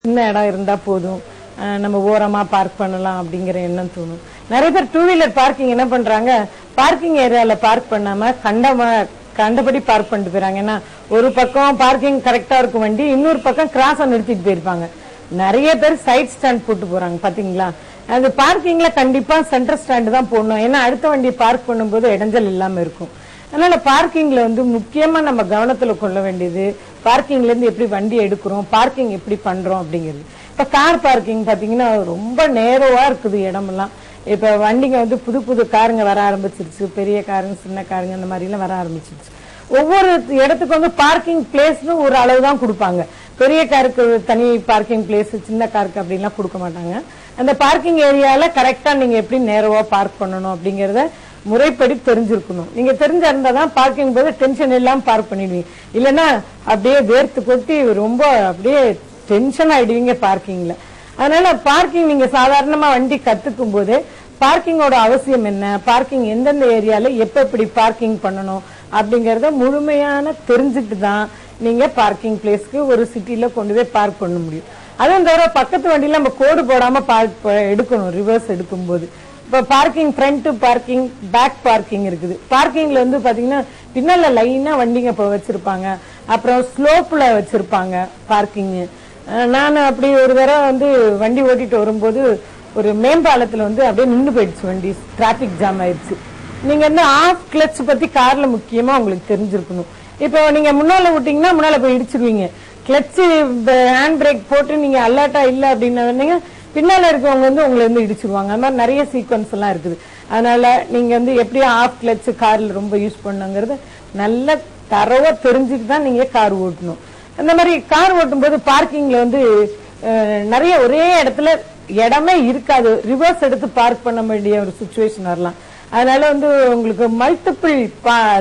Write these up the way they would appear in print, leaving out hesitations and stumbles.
சின்ன இடம் இருந்தா போதும், நம்ம ஓரமா பார்க் பண்ணலாம் அப்படிங்கிற எண்ணம் தோணும். நிறைய பேர் டூ வீலர் பார்க்கிங் என்ன பண்றாங்க, பார்க்கிங் ஏரியால பார்க் பண்ணாம கண்டபடி பார்க் பண்ணிட்டு போறாங்க. ஏன்னா ஒரு பக்கம் பார்க்கிங் கரெக்டா இருக்கும் வண்டி, இன்னொரு பக்கம் கிராஸா நிறுத்திட்டு போயிருப்பாங்க. நிறைய பேர் சைட் ஸ்டாண்ட் போட்டு போறாங்க பாத்தீங்களா. அது பார்க்கிங்ல கண்டிப்பா சென்டர் ஸ்டாண்ட் தான் போடணும். ஏன்னா அடுத்த வண்டி பார்க் பண்ணும்போது இடைஞ்சல் இல்லாம இருக்கும். அதனால பார்க்கிங்ல முக்கியமா நம்ம கவனத்துல கொள்ள வேண்டியது, பார்க்கிங்ல இருந்து எப்படி வண்டி எடுக்கிறோம், பார்க்கிங் எப்படி பண்றோம் அப்படிங்கிறது. இப்ப கார் பார்க்கிங் பாத்தீங்கன்னா ரொம்ப நேரோவா இருக்குது இடமெல்லாம். இப்ப வண்டிங்க புது புது காருங்க வர ஆரம்பிச்சிருச்சு, பெரிய காருங்க சின்ன காருங்க அந்த மாதிரி எல்லாம் வர ஆரம்பிச்சிருச்சு. ஒவ்வொரு இடத்துக்கு பார்க்கிங் பிளேஸ்னு ஒரு அளவு தான் கொடுப்பாங்க. பெரிய காருக்கு தனி பார்க்கிங் பிளேஸ், சின்ன காருக்கு அப்படின்லாம் கொடுக்க மாட்டாங்க. அந்த பார்க்கிங் ஏரியால கரெக்டா நீங்க எப்படி நேரோவா பார்க் பண்ணணும் அப்படிங்கறத முறைப்படி தெரிஞ்சிருக்கணும். நீங்க தெரிஞ்சிருந்தாதான் பார்க்கிங் போது டென்ஷன் இல்லாம பார்க் பண்ணிடுவீங்க. இல்லைன்னா அப்படியே வேர்த்து கொட்டி ரொம்ப அப்படியே டென்ஷன் ஆயிடுவீங்க பார்க்கிங்ல. அதனால பார்க்கிங் நீங்க சாதாரணமா வண்டி கத்துக்கும் போது பார்க்கிங்கோட அவசியம் என்ன, பார்க்கிங் எந்தெந்த ஏரியால எப்ப எப்படி பார்க்கிங் பண்ணணும் அப்படிங்கறத முழுமையான தெரிஞ்சுட்டு தான் நீங்க பார்க்கிங் பிளேஸ்க்கு ஒரு சிட்டில கொண்டு போய் பார்க் பண்ண முடியும். அதுவும் தவிர பக்கத்து வண்டியில நம்ம கோடு போடாம எடுக்கணும். ரிவர்ஸ் எடுக்கும் போது இப்ப parking front parking, back parking இருக்குது. பார்க்கிங்ல பாத்தீங்கன்னா பின்னால லைனா வண்டிங்க வச்சிருப்பாங்க, அப்புறம் ஸ்லோப்ல வச்சிருப்பாங்க பார்க்கிங். நான் அப்படி ஒரு தடவை வண்டி ஓட்டிட்டு வரும்போது ஒரு மேம்பாலத்துல அப்படியே நின்று போயிடுச்சு வண்டி, டிராபிக் ஜாம் ஆயிடுச்சு. நீங்க ஆஃப் கிளட்ச் பத்தி கார்ல முக்கியமா உங்களுக்கு தெரிஞ்சிருக்கணும். இப்போ நீங்க முன்னால விட்டீங்கன்னா முன்னால போய் இடிச்சிருவீங்க. கிளட்ச் ஹேண்ட் பிரேக் போட்டு நீங்க அலர்ட்டா இல்ல அப்படின்னா பின்னால இருக்கவங்க உங்களை இடிச்சிருவாங்க. அந்த மாதிரி நிறைய சீக்வன்ஸ் எல்லாம் இருக்குது. அதனால நீங்க எப்படி ஆஃப் கிளட்ச் கார்ல ரொம்ப யூஸ் பண்ணுங்கிறது நல்ல தரவா தெரிஞ்சுட்டு தான் நீங்க கார் ஓட்டணும். அந்த மாதிரி கார் ஓட்டும் போது பார்க்கிங்ல நிறைய ஒரே இடத்துல இடமே இருக்காது, ரிவர்ஸ் எடுத்து பார்க் பண்ண வேண்டிய ஒரு சிச்சுவேஷன் வரலாம். அதனால உங்களுக்கு மல்டிபிள்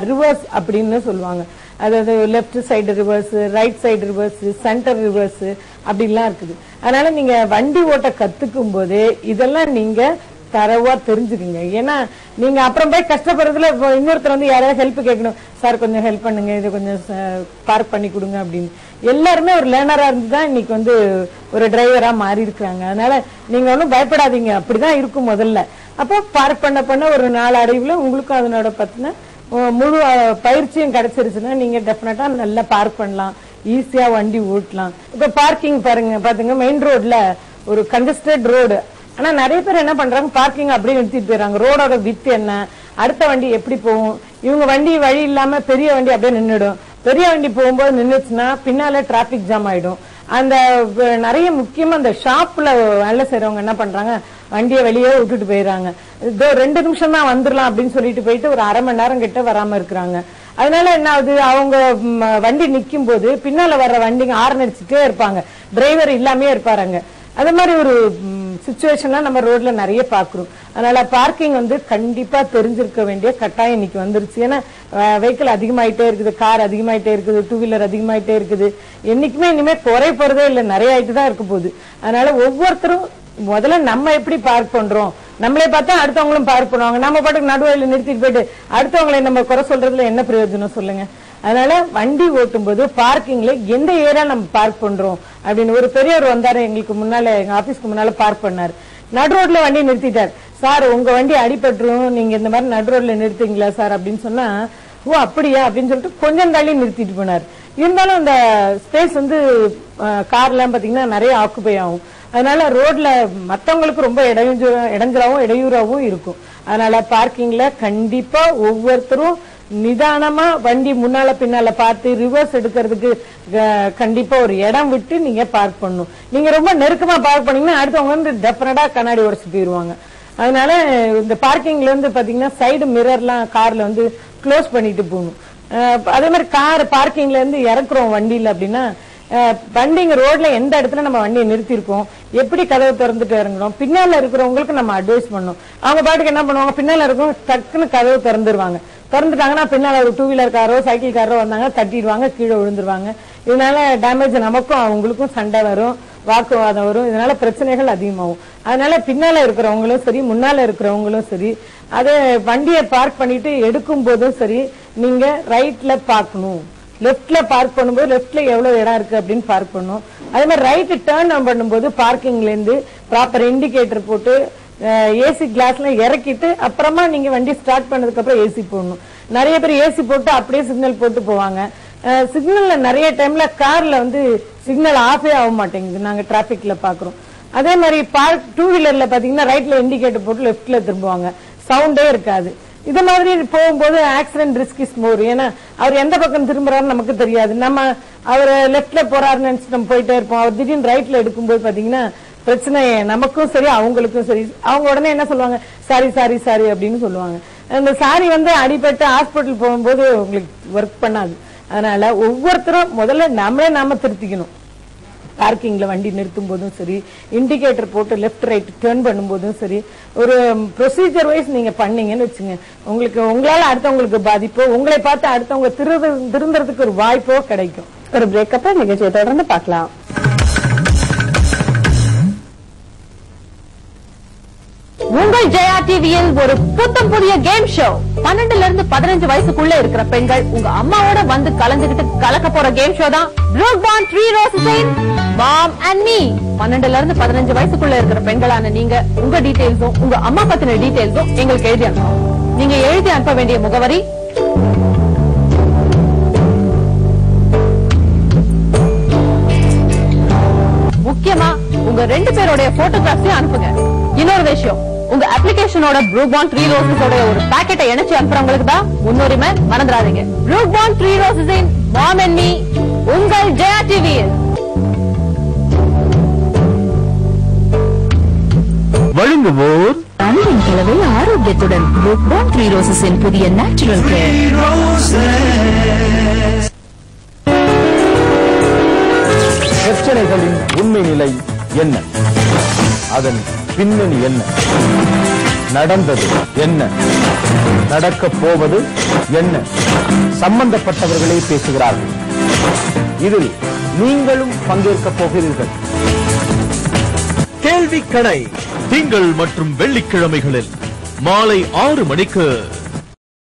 ரிவர்ஸ் அப்படின்னு சொல்லுவாங்க. அதாவது left side reverse, right side reverse, centre reverse அப்படிலாம் இருக்குது. அதனால நீங்க வண்டி ஓட்ட கத்துக்கும் போது இதெல்லாம் நீங்க தரவா தெரிஞ்சுக்குங்க. ஏன்னா நீங்க அப்புறம் போய் கஷ்டப்படுறதுல இன்னொருத்தர் யாராவது ஹெல்ப் கேட்கணும், சார் கொஞ்சம் ஹெல்ப் பண்ணுங்க, இதை கொஞ்சம் பார்க் பண்ணி கொடுங்க அப்படின்னு. எல்லாருமே ஒரு லேர்னரா இருந்துதான் இன்னைக்கு ஒரு டிரைவரா மாறி இருக்கிறாங்க. அதனால நீங்க ஒன்னும் பயப்படாதீங்க, அப்படிதான் இருக்கும் முதல்ல. அப்போ பார்க் பண்ண ஒரு நாள் அடைவுல உங்களுக்கும் அதனோட பத்தின முழு பயிற்சியும் கிடைச்சிருச்சுன்னா நீங்க டெஃபினட்டா நல்லா பார்க் பண்ணலாம், ஈஸியா வண்டி ஓட்டலாம். இப்ப பார்க்கிங் பாருங்க மெயின் ரோட்ல ஒரு கன்ஜஸ்டட் ரோடு. ஆனா நிறைய பேர் என்ன பண்றாங்க, பார்க்கிங் அப்படியே நிறுத்திட்டு போயிடறாங்க. ரோடோட வித் என்ன, அடுத்த வண்டி எப்படி போகும், இவங்க வண்டி வழி இல்லாம பெரிய வண்டி அப்படியே நின்றுடும். பெரிய வண்டி போகும்போது நின்றுச்சுன்னா பின்னால டிராபிக் ஜாம் ஆயிடும். அந்த நிறைய முக்கியமா அந்த ஷாப்ல வேலை செய்யறவங்க என்ன பண்றாங்க, வண்டியை வெளியே விட்டுட்டு போயிடறாங்க. 2 நிமிஷம் தான் வந்துடலாம் அப்படின்னு சொல்லிட்டு போயிட்டு ஒரு அரை மணி நேரம் கிட்ட வராம இருக்கிறாங்க. அதனால என்ன ஆகுது, அவங்க வண்டி நிக்கும் போது பின்னால வர்ற வண்டிங்க ஹார்ன் அடிச்சுட்டே இருப்பாங்க, டிரைவர் இல்லாமே இருப்பாருங்க. அது மாதிரி ஒரு சிச்சுவேஷன்லாம் நம்ம ரோட்ல நிறைய பாக்குறோம். அதனால பார்க்கிங் கண்டிப்பா தெரிஞ்சிருக்க வேண்டிய கட்டாயம் இன்னைக்கு வந்துருச்சு. ஏன்னா வெஹிக்கிள் அதிகமாயிட்டே இருக்குது, கார் அதிகமாயிட்டே இருக்குது, டூ வீலர் அதிகமாயிட்டே இருக்குது. என்னைக்குமே இனிமே குறை போறதே இல்லை, நிறைய ஆயிட்டு தான் இருக்க போகுது. அதனால ஒவ்வொருத்தரும் முதல்ல நம்ம எப்படி பார்க் பண்றோம், நம்மளே பார்த்தா அடுத்தவங்களும் பார்க் பண்ணுவாங்க. நம்ம பாட்டுக்கு நடுவழியில நிறுத்திட்டு போயிட்டு அடுத்தவங்களை நம்ம குறை சொல்றதுல என்ன பிரயோஜனம் சொல்லுங்க. அதனால வண்டி ஓட்டும் போது பார்க்கிங்ல எந்த ஏரியா நம்ம பார்க் பண்றோம் அப்படின்னு ஒரு பெரியவர் வந்தாரு எங்களுக்கு முன்னால, எங்க ஆபீஸ்க்கு முன்னால பார்க் பண்ணாரு. நடு ரோட்ல வண்டி நிறுத்திட்டார். சார் உங்க வண்டி அடிபட்டுரும், நீங்க இந்த மாதிரி நடு ரோட்ல நிறுத்திங்களா சார் அப்படின்னு சொன்னா, ஓ அப்படியா அப்படின்னு சொல்லிட்டு கொஞ்சம் தள்ளி நிறுத்திட்டு போனார். இருந்தாலும் அந்த ஸ்பேஸ் கார்லாம் பாத்தீங்கன்னா நிறைய ஆக்குபை ஆகும். அதனால ரோட்ல மத்தவங்களுக்கு ரொம்ப இடைஞ்சலாவும் இடையூறாவும் இருக்கும். அதனால பார்க்கிங்ல கண்டிப்பா ஒவ்வொருத்தரும் நிதானமா வண்டி முன்னால பின்னால பார்த்து ரிவர்ஸ் எடுக்கிறதுக்கு கண்டிப்பா ஒரு இடம் விட்டு நீங்க பார்க் பண்ணணும். நீங்க ரொம்ப நெருக்கமா பார்க் பண்ணீங்கன்னா அடுத்தவங்க டெஃபினட்டா கண்ணாடி உடைச்சு போயிருவாங்க. அதனால இந்த பார்க்கிங்ல பாத்தீங்கன்னா சைடு மிரர்லாம் கார்ல க்ளோஸ் பண்ணிட்டு போகணும். அதே மாதிரி கார் பார்க்கிங்ல இறக்குறோம் வண்டியில அப்படின்னா, வண்டிங்க ரோட்ல எந்த இடத்துல நம்ம வண்டியை நிறுத்திருக்கோம், எப்படி கதவு திறந்துட்டு இறங்கணும், பின்னால இருக்கிறவங்களுக்கு நம்ம அட்வைஸ் பண்ணணும். அவங்க பாட்டுக்கு என்ன பண்ணுவாங்க, பின்னால இருக்கும் டக்குன்னு கதவு திறந்துருவாங்க. திறந்துட்டாங்கன்னா பின்னால ஒரு டூ வீலர் காரோ சைக்கிள் காரோ வந்தாங்க தட்டிடுவாங்க, கீழே விழுந்துருவாங்க. இதனால டேமேஜ் நமக்கும் அவங்களுக்கும் சண்டை வரும், வாக்குவாதம் வரும். இதனால பிரச்சனைகள் அதிகமாகும். அதனால பின்னால இருக்கிறவங்களும் சரி முன்னால இருக்கிறவங்களும் சரி அதே வண்டியை பார்க் பண்ணிட்டு எடுக்கும் போதும் சரி நீங்க ரைட்ல பார்க்கணும், லெப்ட்ல பார்க் பண்ணும்போது லெப்ட்ல எவ்வளவு இடம் இருக்கு அப்படின்னு பார்க் பண்ணும். அதே மாதிரி ரைட் டேர்ன் பண்ணும்போது பார்க்கிங்ல இருந்து ப்ராப்பர் இண்டிகேட்டர் போட்டு ஏசி கிளாஸ்ல இறக்கிட்டு அப்புறமா நீங்க வண்டி ஸ்டார்ட் பண்ணதுக்கு அப்புறம் ஏசி போடணும். நிறைய பேர் ஏசி போட்டு அப்படியே சிக்னல் போட்டு போவாங்க. சிக்னல்ல நிறைய டைம்ல கார்ல வந்து சிக்னல் ஆஃபே ஆக மாட்டேங்குது, நாங்க டிராபிக்ல பாக்குறோம். அதே மாதிரி டூ வீலர்ல பாத்தீங்கன்னா ரைட்ல இண்டிகேட்டர் போட்டு லெப்ட்ல திரும்புவாங்க, சவுண்டே இருக்காது. இது மாதிரி போகும்போது ஆக்சிடென்ட் ரிஸ்க் இஸ் மோர். ஏன்னா அவர் எந்த பக்கம் திரும்புறாருன்னு நமக்கு தெரியாது. நம்ம அவர் லெப்ட்ல போறாருன்னு நினைச்சு நம்ம போயிட்டே இருப்போம். அவர் திடீர்னு ரைட்ல எடுக்கும்போது பாத்தீங்கன்னா பிரச்சனை நமக்கும் சரி அவங்களுக்கும் சரி. அவங்க உடனே என்ன சொல்லுவாங்க, சாரி சாரி சாரி அப்படின்னு சொல்லுவாங்க. அந்த சாரி வந்து அடிபட்டு ஹாஸ்பிட்டல் போகும்போது உங்களுக்கு ஒர்க் பண்ணாது. அதனால ஒவ்வொருத்தரும் முதல்ல நாம திருத்திக்கணும். பார்க்கிங்ல வண்டி நிறுத்தும் போதும் சரி, இண்டிகேட்டர் போட்டு லெப்ட் ரைட் டர்ன் பண்ணும்போதும் சரி, ஒரு ப்ரொசீஜர் வைஸ் நீங்க பண்ணீங்கன்னு வச்சுங்க, உங்களால அடுத்தவங்களுக்கு பாதிப்போ, உங்களை பார்த்து அடுத்தவங்க திருந்துறதுக்கு ஒரு வாய்ப்போ கிடைக்கும். ஒரு பிரேக்கப்ப நிகழ்ச்சியை தொடர்ந்து பார்க்கலாம். உங்கள் ஜெயா டிவியில் ஒரு புத்தம் புதிய கேம் ஷோ. 12 இருந்து 15 வயசுக்குள்ள இருக்கிற பெண்கள் உங்க அம்மாவோட வந்து கலந்துகிட்டு கலக்க போற கேம் ஷோ தான் Brook Bond 3 Roses in Mom and Me. 12 இருந்து 15 வயசுக்குள்ள இருக்கிற பெண்களான நீங்க உங்க டீடைல்ஸும் உங்க அம்மா பத்தின டீடைல்ஸும் எங்களுக்கு எழுதி அனுப்பணும். நீங்க எழுதி அனுப்ப வேண்டிய முகவரி முக்கியமா உங்க 2 பேரோட போட்டோகிராஃப்ஸையும் அனுப்புங்க. இன்னொரு விஷயம், உங்க அப்ளிகேஷனோட Brook Bond 3 Roses ஓட ஒரு பாக்கெட்டை இணைச்சு அனுப்புறவங்களுக்கு தான் முன்னுரிமை, மறந்துடாதீங்க. Brook Bond 3 Roses in Mom and Me உங்கள் ஜெயா டிவியில். வழங்குவோர் அன்பின் கலவை ஆரோக்கியத்துடன் Brook Bond 3 Roses இன் புதிய நேச்சுரல் கேர். பிரச்சனைகளின் உண்மை நிலை என்ன, அதன் பின்னணி என்ன, நடந்தது என்ன, நடக்கப் போவது என்ன, சம்பந்தப்பட்டவர்களே பேசுகிறார்கள். இதில் நீங்களும் பங்கேற்கப் போகிறீர்கள். கேள்வி கடை திங்கள் மற்றும் வெள்ளிக்கிழமைகளில் மாலை 6 மணிக்கு